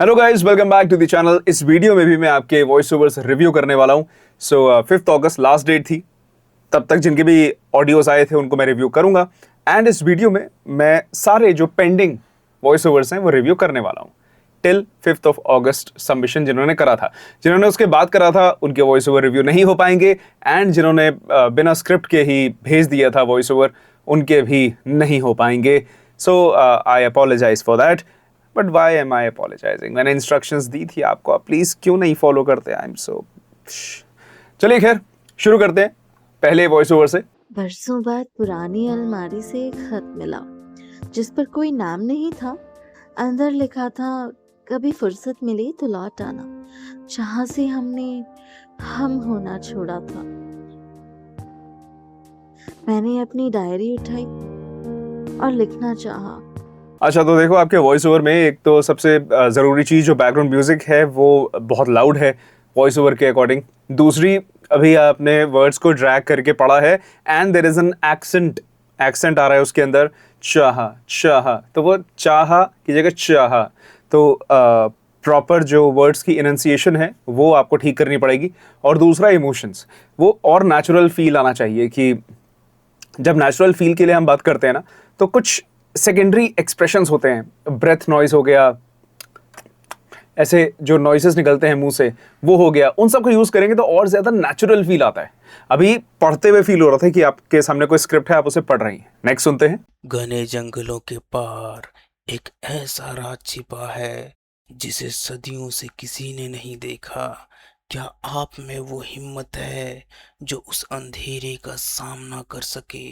Hello guys, welcome back to the channel. इस video में भी मैं आपके वॉइस ओवर्स रिव्यू करने वाला हूँ। 5 अगस्त लास्ट डेट थी, तब तक जिनके भी ऑडियोज आए थे उनको मैं रिव्यू करूंगा। एंड इस वीडियो में मैं सारे जो पेंडिंग वॉइस ओवर्स हैं वो रिव्यू करने वाला हूँ टिल 5 अगस्त सबमिशन जिन्होंने करा था। जिन्होंने उसके बाद करा था उनके वॉइस ओवर रिव्यू नहीं हो पाएंगे, एंड जिन्होंने बिना स्क्रिप्ट के ही भेज दिया था वॉइस ओवर, उनके भी नहीं हो पाएंगे। So I apologize for that. But why am I apologizing? मैंने इंस्ट्रक्शंस दी थी आपको, आप प्लीज क्यों नहीं फॉलो करते? I am so. चलिए खैर शुरू करते हैं पहले वॉइस ओवर से। बरसों बाद पुरानी अलमारी से एक खत मिला जिस पर कोई नाम नहीं था। अंदर लिखा था, कभी फुर्सत मिली तो लौट आना, जहां से हमने हम होना छोड़ा था। मैंने अपनी डायरी उठाई और लिखना चाहा। अच्छा, तो देखो आपके वॉइस ओवर में एक तो सबसे ज़रूरी चीज़ जो बैकग्राउंड म्यूजिक है वो बहुत लाउड है वॉइस ओवर के अकॉर्डिंग। दूसरी, अभी आपने वर्ड्स को ड्रैग करके पढ़ा है and there is an accent आ रहा है उसके अंदर, चाहा चाहा, तो वो चाहा की जगह चाहा। तो प्रॉपर जो वर्ड्स की इनंसिएशन है वो आपको ठीक करनी पड़ेगी। और दूसरा, इमोशंस, वो और नेचुरल फील आना चाहिए। कि जब नेचुरल फील के लिए हम बात करते हैं ना, तो कुछ सेकेंडरी एक्सप्रेशंस होते हैं, ब्रेथ नॉइज हो गया, ऐसे जो नॉइसेस निकलते हैं मुंह से वो हो गया, उन सब को यूज करेंगे तो और ज्यादा नेचुरल फील आता है। अभी पढ़ते हुए फील हो रहा था कि आपके सामने कोई स्क्रिप्ट है, आप उसे पढ़ रही हैं। नेक्स्ट सुनते हैं। घने जंगलों के पार एक ऐसा राज छिपा है जिसे सदियों से किसी ने नहीं देखा। क्या आप में वो हिम्मत है जो उस अंधेरे का सामना कर सके?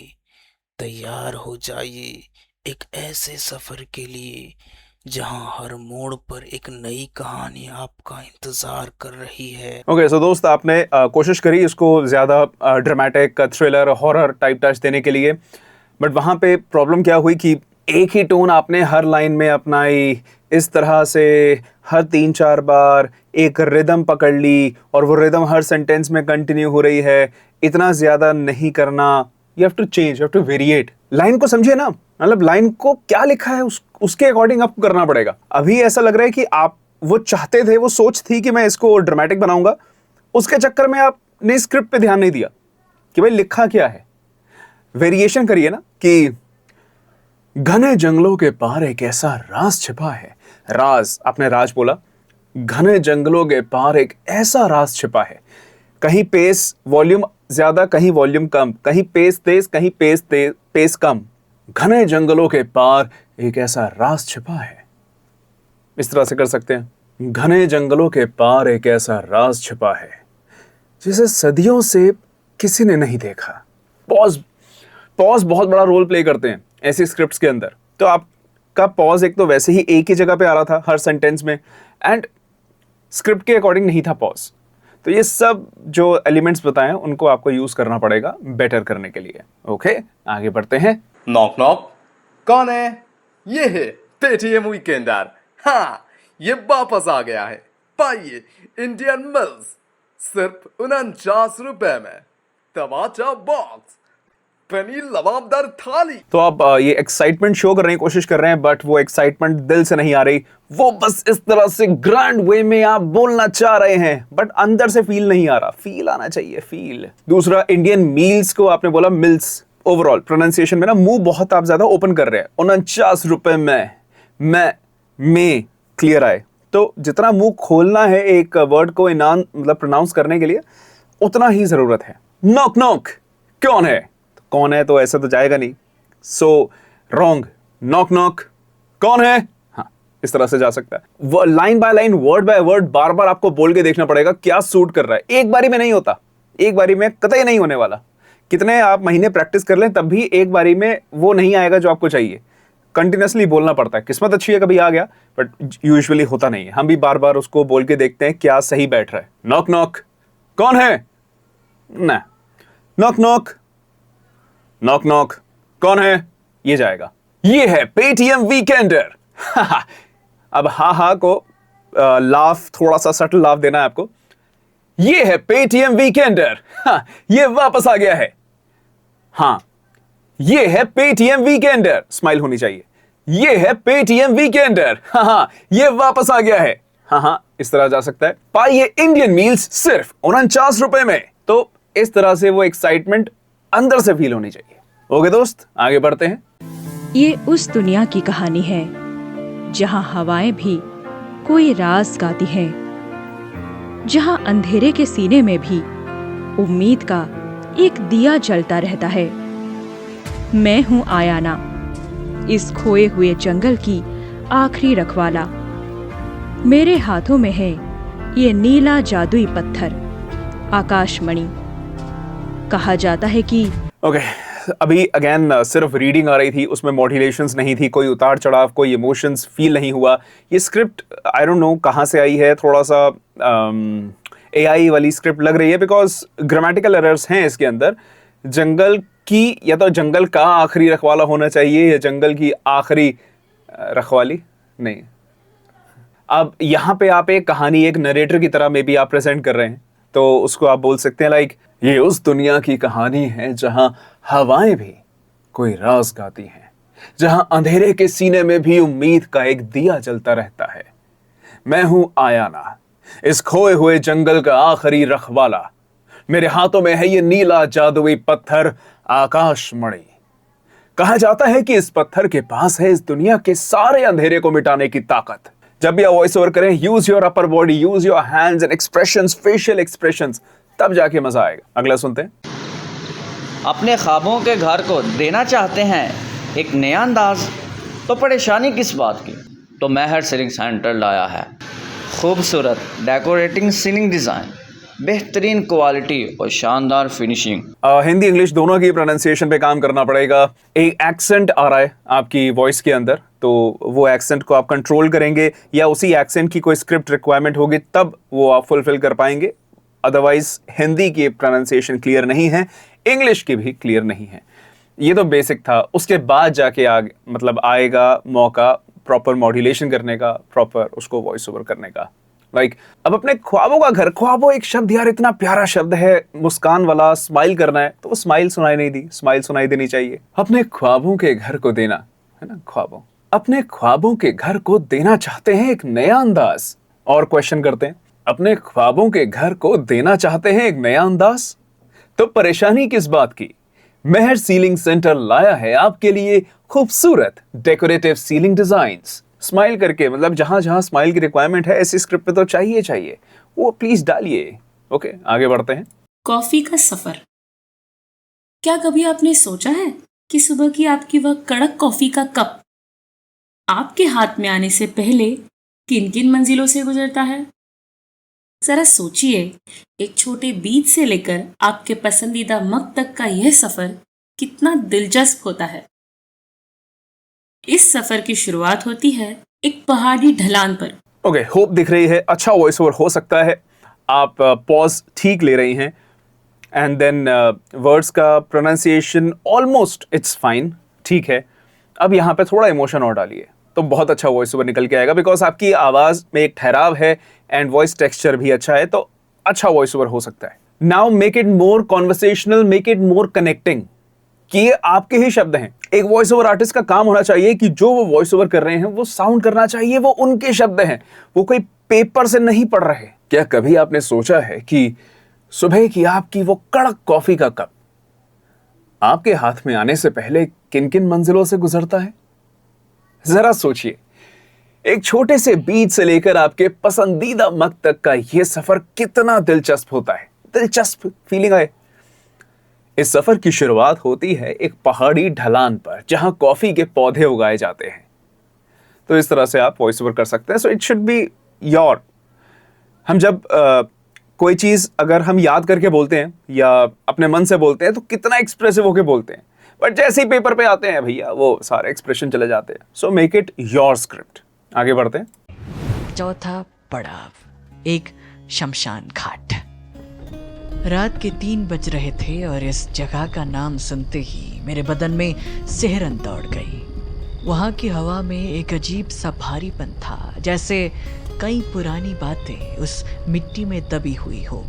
तैयार हो जाइए एक ऐसे सफर के लिए जहां हर मोड़ पर एक नई कहानी आपका इंतजार कर रही है। ओके, सो दोस्त, आपने कोशिश करी इसको ज्यादा dramatic, thriller, horror type touch देने के लिए, बट वहां पे प्रॉब्लम क्या हुई कि एक ही टोन आपने हर लाइन में अपनाई। इस तरह से हर 3-4 बार एक रिदम पकड़ ली और वो रिदम हर सेंटेंस में कंटिन्यू हो रही है। इतना ज्यादा नहीं करना। You have to change, you have to variate. Line को समझिए ना, मतलब लाइन को क्या लिखा है उसके अकॉर्डिंग आपको करना पड़ेगा। अभी ऐसा लग रहा है कि आप वो चाहते थे, वो सोच थी कि मैं इसको ड्रामेटिक बनाऊंगा, उसके चक्कर में आपने स्क्रिप्ट पे ध्यान नहीं दिया कि भाई लिखा क्या है। वेरिएशन करिए ना कि घने जंगलों के पार एक ऐसा राज छिपा है। राज, आपने राज बोला। घने जंगलों के पार एक ऐसा राज छिपा है। कहीं पेस वॉल्यूम ज्यादा, कहीं वॉल्यूम कम, कहीं पेस तेज, कहीं पेस कम। घने जंगलों के पार एक ऐसा राज छिपा है। इस तरह से कर सकते हैं। घने जंगलों के पार एक ऐसा राज छिपा है जिसे सदियों से किसी ने नहीं देखा। पॉज बहुत बड़ा रोल प्ले करते हैं ऐसी स्क्रिप्ट्स के अंदर। तो आपका पॉज एक तो वैसे ही एक ही जगह पे आ रहा था हर सेंटेंस में, एंड स्क्रिप्ट के अकॉर्डिंग नहीं था पॉज। तो ये सब जो एलिमेंट्स बताए हैं उनको आपको यूज करना पड़ेगा बेटर करने के लिए। ओके, आगे बढ़ते हैं। नॉक नॉक, कौन है? ये है पेटीएम वीकेंडर। हाँ, ये वापस आ गया है। पाइए इंडियन मिल्स सिर्फ 49 रुपए में। टमाटर बॉक्स, पनीर लबाबदार थाली। तो आप ये एक्साइटमेंट शो करने की कोशिश कर रहे हैं, बट वो एक्साइटमेंट दिल से नहीं आ रही। वो बस इस तरह से ग्रैंड वे में आप बोलना चाह रहे हैं, बट अंदर से फील नहीं आ रहा। फील आना चाहिए, फील। दूसरा, इंडियन मील्स को आपने बोला मिल्स। ओवरऑल प्रोनाउंसिएशन में ना मुंह बहुत आप ज्यादा ओपन कर रहे हैं। 49 रुपए में क्लियर आए। तो जितना मुंह खोलना है एक वर्ड को मतलब प्रोनाउंस करने के लिए, उतना ही जरूरत है। नॉक नॉक, कौन है? कौन है तो ऐसे तो जाएगा नहीं, सो रॉन्ग। नॉक नॉक, कौन है? हाँ, इस तरह से जा सकता है। Line by line, word by word, बार बार आपको बोल के देखना पड़ेगा क्या सूट कर रहा है। एक बारी में नहीं होता, एक बारी में कतई नहीं होने वाला। कितने आप महीने प्रैक्टिस कर लें तब भी एक बारी में वो नहीं आएगा जो आपको चाहिए। कंटिन्यूसली बोलना पड़ता है। किस्मत अच्छी है कभी आ गया, बट यूजुअली होता नहीं है। हम भी बार बार उसको बोल के देखते हैं क्या सही बैठ रहा है। नॉक नॉक, कौन है? ना, नॉक नॉक, नॉक नॉक, कौन है? ये जाएगा। ये है पेटीएम वीकेंडर। अब हा को लाफ, थोड़ा सा सटल लाफ देना है आपको। ये है पेटीएम वीकेंडर। ये वापस आ गया है। हाँ, ये है पेटीएम वीकेंडर। स्माइल होनी चाहिए। ये है पेटीएम वीकेंडर। हाँ, ये वापस आ गया है। हाँ, इस तरह जा सकता है। पाइए इंडियन मील्स सिर्फ 49 रुपए में। तो इस तरह से वो एक्साइटमेंट अंदर से फील होनी चाहिए। ओके दोस्त, आगे बढ़ते हैं। ये उस दुनिया की कहानी है जहाँ हवाएं भी कोई राज गाती हैं, जहाँ अंधेरे के सीने में भी उम्मीद का एक दिया जलता रहता है। मैं हूँ आयाना, इस खोए हुए जंगल की आखिरी रखवाला। मेरे हाथों में है ये नीला जादुई पत्थर, आकाशमणि। कहा जाता है कि ओके, अभी अगेन सिर्फ रीडिंग आ रही थी, उसमें मॉड्यूलेशंस नहीं थी, कोई उतार चढ़ाव, कोई इमोशंस फील नहीं हुआ। ये स्क्रिप्ट आई डोंट नो कहाँ से आई है, थोड़ा सा AI वाली स्क्रिप्ट लग रही है, बिकॉज ग्रामेटिकल एरर्स हैं इसके अंदर। जंगल की, या तो जंगल का आखिरी रखवाला होना चाहिए या जंगल की आखिरी रखवाली, नहीं। अब यहाँ पे आप एक कहानी, एक नरेटर की तरह में भी आप प्रेजेंट कर रहे हैं, तो उसको आप बोल सकते हैं लाइक, ये उस दुनिया की कहानी है जहां हवाएं भी कोई राज गाती हैं, जहां अंधेरे के सीने में भी उम्मीद का एक दिया जलता रहता है। मैं हूं आयाना, इस खोए हुए जंगल का आखिरी रखवाला। मेरे हाथों में है ये नीला जादुई पत्थर, आकाशमणि। कहा जाता है कि इस पत्थर के पास है इस दुनिया के सारे अंधेरे को मिटाने की ताकत। जब भी आप वॉइस ओवर करें, use your upper body, use your hands and expressions, facial expressions, तब जाके मजा आएगा। अगला सुनते हैं। अपने ख्वाबों के घर को देना चाहते हैं एक नया अंदाज, तो परेशानी किस बात की। तो महर सीलिंग सेंटर लाया है खूबसूरत डेकोरेटिंग सीलिंग डिज़ाइन, बेहतरीन क्वालिटी और शानदार फिनिशिंग। हिंदी इंग्लिश दोनों की प्रोनाउंसिएशन पे काम करना पड़ेगा। एक एक्सेंट आ रहा है आपकी वॉइस के अंदर, तो वो एक्सेंट को आप कंट्रोल करेंगे, या उसी एक्सेंट की कोई स्क्रिप्ट रिक्वायरमेंट होगी तब वो आप फुलफिल कर पाएंगे। अदरवाइज हिंदी की प्रोनाउंसिएशन क्लियर नहीं है, इंग्लिश की भी क्लियर नहीं है। ये तो बेसिक था, उसके बाद जाके मतलब आएगा मौका प्रॉपर मॉड्यूलेशन करने का, प्रॉपर उसको वॉइस ओवर करने का। लाइक अब अपने ख्वाबों का घर, ख्वाबों एक शब्द यार इतना प्यारा शब्द है, मुस्कान वाला, स्माइल करना है तो वो स्माइल सुनाई नहीं दी, स्माइल सुनाई देनी चाहिए। अपने ख्वाबों के घर को देना है ना, ख्वाबों, अपने ख्वाबों के घर को देना चाहते हैं एक नया अंदाज। और क्वेश्चन करते हैं, अपने ख्वाबों के घर को देना चाहते हैं एक नया अंदाज, तो परेशानी किस बात की। महर सीलिंग सेंटर लाया है आपके लिए खूबसूरत डेकोरेटिव सीलिंग डिजाइन्स। स्माइल करके, मतलब जहां जहां स्माइल की रिक्वायरमेंट है ऐसी स्क्रिप्ट पे तो चाहिए, वो प्लीज डालिए। ओके, आगे बढ़ते हैं। कॉफी का सफर। क्या कभी आपने सोचा है कि सुबह की आपकी वह कड़क कॉफी का कप आपके हाथ में आने से पहले किन किन मंजिलों से गुजरता है? जरा सोचिए, एक छोटे बीज से लेकर आपके पसंदीदा मग तक का यह सफर कितना दिलचस्प होता है। इस सफर की शुरुआत होती है एक पहाड़ी ढलान पर। ओके, होप दिख रही है, अच्छा वॉइस ओवर हो सकता है। आप पॉज ठीक ले रही हैं, एंड देन वर्ड्स का प्रोनाउंसिएशन ऑलमोस्ट इट्स फाइन, ठीक है। अब यहाँ पे थोड़ा इमोशन और डालिए तो बहुत अच्छा वॉइस ओवर निकल के आएगा, बिकॉज आपकी आवाज में एक ठहराव है एंड वॉइस टेक्सचर भी अच्छा है, तो अच्छा वॉइस ओवर हो सकता है। Now make it more conversational, make it more connecting, कि ये आपके ही शब्द हैं। एक वॉइस ओवर आर्टिस्ट का काम होना चाहिए कि जो वो वॉइस ओवर कर रहे हैं वो साउंड करना चाहिए वो उनके शब्द हैं, वो कोई पेपर से नहीं पढ़ रहे। क्या कभी आपने सोचा है कि सुबह की आपकी वो कड़क कॉफी का कप आपके हाथ में आने से पहले किन किन मंजिलों से गुजरता है? जरा सोचिए, एक छोटे से बीज से लेकर आपके पसंदीदा मग तक का यह सफर कितना दिलचस्प होता है। दिलचस्प फीलिंग आए। इस सफर की शुरुआत होती है एक पहाड़ी ढलान पर जहां कॉफी के पौधे उगाए जाते हैं। तो इस तरह से आप वॉइस ओवर कर सकते हैं। So it should be your. हम जब कोई चीज अगर हम याद करके बोलते हैं या अपने मन से बोलते हैं तो कितना एक्सप्रेसिव होके बोलते हैं, बट जैसे ही पेपर पे आते हैं भैया वो सारे एक्सप्रेशन चले जाते हैं। So make it your script. आगे बढ़ते हैं। चौथा पड़ाव, एक शमशान घाट। रात के 3 बज रहे थे और इस जगह का नाम सुनते ही मेरे बदन में सिहरन दौड़ गई। वहाँ की हवा में एक अजीब सा भारीपन था, जैसे कई पुरानी बातें उस मिट्टी में दबी हुई हो।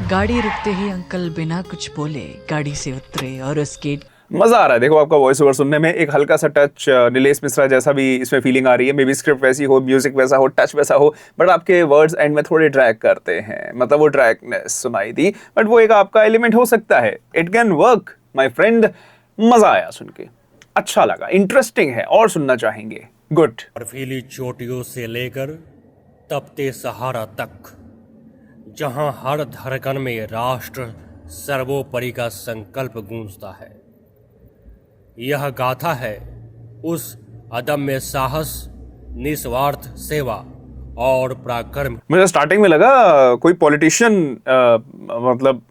गाड़ी रुकते ही अंकल बिना कुछ बोले गाड़ी से उतरे और उस गेट। मजा आ रहा है। देखो आपका वॉइस ओवर सुनने में एक हल्का सा टच नीलेश मिश्रा जैसा भी इसमें फीलिंग आ रही है। मे बी स्क्रिप्ट वैसी हो, म्यूजिक वैसा हो, टच वैसा हो, बट आपके वर्ड्स एंड में थोड़े ड्रैग करते हैं, मतलब वो ड्रैगनेस सुनाई दी, बट वो एक आपका एलिमेंट हो सकता है। It can work my friend. मजा आया सुन के, अच्छा लगा, इंटरेस्टिंग है और सुनना चाहेंगे। गुड। बर्फीली चोटियों से लेकर तपते सहारा तक, जहां हर धड़कन में राष्ट्र सर्वोपरि का संकल्प गूंजता है, यह गाथा है उस अदम्य साहस, निस्वार्थ सेवा और पराक्रम। मुझे स्टार्टिंग में लगा कोई पॉलिटिशियन मतलब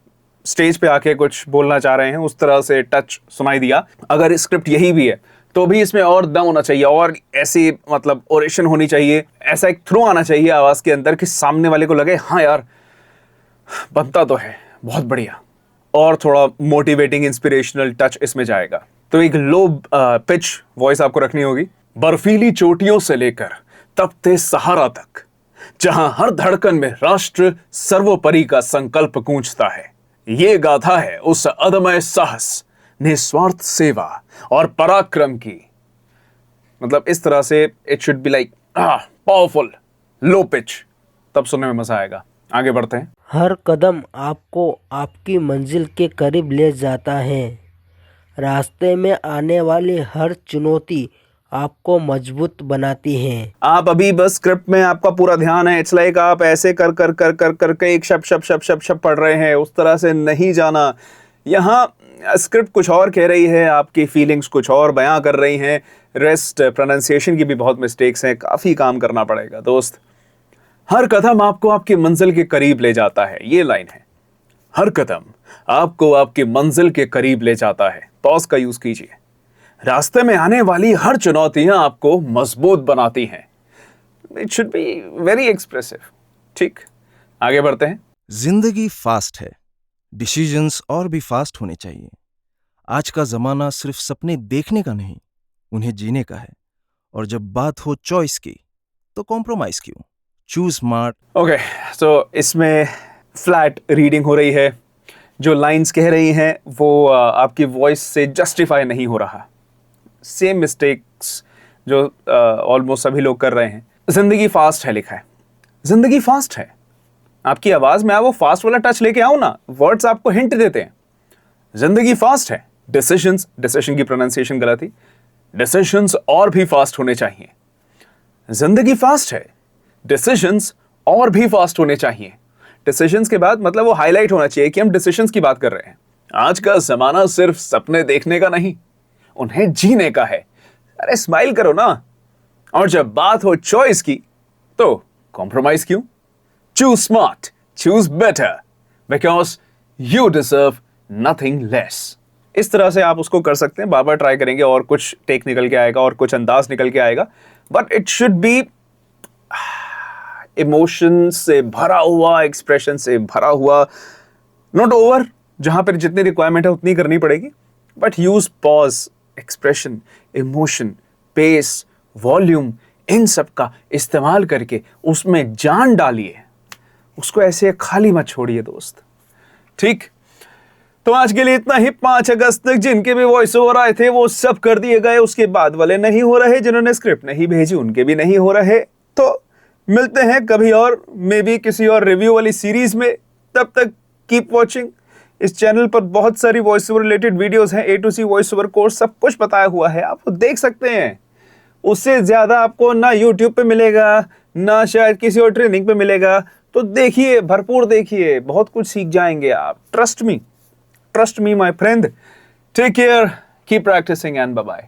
स्टेज पे आके कुछ बोलना चाह रहे हैं, उस तरह से टच सुनाई दिया। अगर स्क्रिप्ट यही भी है तो भी इसमें और दम होना चाहिए, और ऐसी मतलब ओरेशन होनी चाहिए, ऐसा एक थ्रो आना चाहिए आवाज के अंदर कि सामने वाले को लगे हाँ यार बनता तो है, बहुत बढ़िया। और थोड़ा मोटिवेटिंग इंस्पिरेशनल टच इसमें जाएगा। तो एक लो पिच वॉइस आपको रखनी होगी। बर्फीली चोटियों से लेकर तपते सहारा तक, जहां हर धड़कन में राष्ट्र सर्वोपरि का संकल्प गूंजता है, ये गाथा है उस अदम्य साहस, निस्वार्थ सेवा और पराक्रम की। मतलब इस तरह से it should be like powerful, low pitch, तब सुनने में मजा आएगा। आगे बढ़ते हैं। हर कदम आपको आपकी मंजिल के करीब ले जाता है। रास्ते में आने वाली हर चुनौती आपको मजबूत बनाती है। आप अभी बस स्क्रिप्ट में आपका पूरा ध्यान है। इट्स लाइक आप ऐसे कर कर कर कर करके एक शब्द पढ़ रहे हैं, उस तरह से नहीं जाना। यहाँ स्क्रिप्ट कुछ और कह रही है, आपकी फीलिंग्स कुछ और बयां कर रही हैं। रेस्ट प्रोनाउंसिएशन की भी बहुत मिस्टेक्स हैं, काफ़ी काम करना पड़ेगा दोस्त। हर कदम आपको आपकी मंजिल के करीब ले जाता है, ये लाइन है। हर कदम आपको आपकी मंजिल के करीब ले जाता है। पॉज का यूज कीजिए। रास्ते में आने वाली हर चुनौतियां आपको मजबूत बनाती हैं। It should be very expressive. ठीक, आगे बढ़ते हैं। जिंदगी फास्ट है, डिसीजंस और भी फास्ट होने चाहिए। आज का जमाना सिर्फ सपने देखने का नहीं, उन्हें जीने का है। और जब बात हो चॉइस की, तो कॉम्प्रोमाइज क्यों? Choose smart. ओके, तो इसमें फ्लैट रीडिंग हो रही है। जो लाइंस कह रही हैं वो आपकी वॉइस से जस्टिफाई नहीं हो रहा। सेम मिस्टेक्स जो ऑलमोस्ट सभी लोग कर रहे हैं। जिंदगी फास्ट है लिखा है, जिंदगी फास्ट है। आपकी आवाज में आप वो फास्ट वाला टच लेके आओ ना, वर्ड्स आपको हिंट देते हैं। जिंदगी फास्ट है। डिसीजन की प्रोनाउंसिएशन गलत थी। डिसीजंस और भी फास्ट होने चाहिए। जिंदगी फास्ट है, डिसीजंस और भी फास्ट होने चाहिए। डिसीजंस के बाद मतलब वो हाईलाइट होना चाहिए कि हम डिसीजंस की बात कर रहे हैं। आज का जमाना सिर्फ सपने देखने का नहीं, उन्हें जीने का है। अरे स्माइल करो ना। और जब बात हो चॉइस की, तो कॉम्प्रोमाइज क्यों? Choose smart, choose better, because you deserve nothing less. इस तरह से आप उसको कर सकते हैं। बार बार ट्राई करेंगे और कुछ टेक निकल के आएगा और कुछ अंदाज निकल के आएगा, but it should be emotion से भरा हुआ, एक्सप्रेशन से भरा हुआ, नॉट ओवर। जहां पर जितनी रिक्वायरमेंट है उतनी करनी पड़ेगी, but use pause, expression, emotion, pace, volume, इन सब का इस्तेमाल करके उसमें जान डालिए। उसको ऐसे खाली मत छोड़िए दोस्त। ठीक, तो आज के लिए इतना ही। 5 अगस्त तक जिनके भी वॉइस ओवर आए थे वो सब कर दिए गए। उसके बाद वाले नहीं हो रहे, जिन्होंने स्क्रिप्ट नहीं भेजी उनके भी नहीं हो रहे। तो मिलते हैं कभी और, मे बी किसी और रिव्यू वाली सीरीज में। तब तक कीप वॉचिंग। इस चैनल पर बहुत सारी वॉइस ओवर रिलेटेड वीडियोस हैं। A to C voice over course सब कुछ बताया हुआ है, आप देख सकते हैं। उससे ज्यादा आपको ना YouTube पे मिलेगा, ना शायद किसी और ट्रेनिंग पे मिलेगा। तो देखिए, भरपूर देखिए, बहुत कुछ सीख जाएंगे आप। Trust me my friend. Take care, keep practising and bye bye.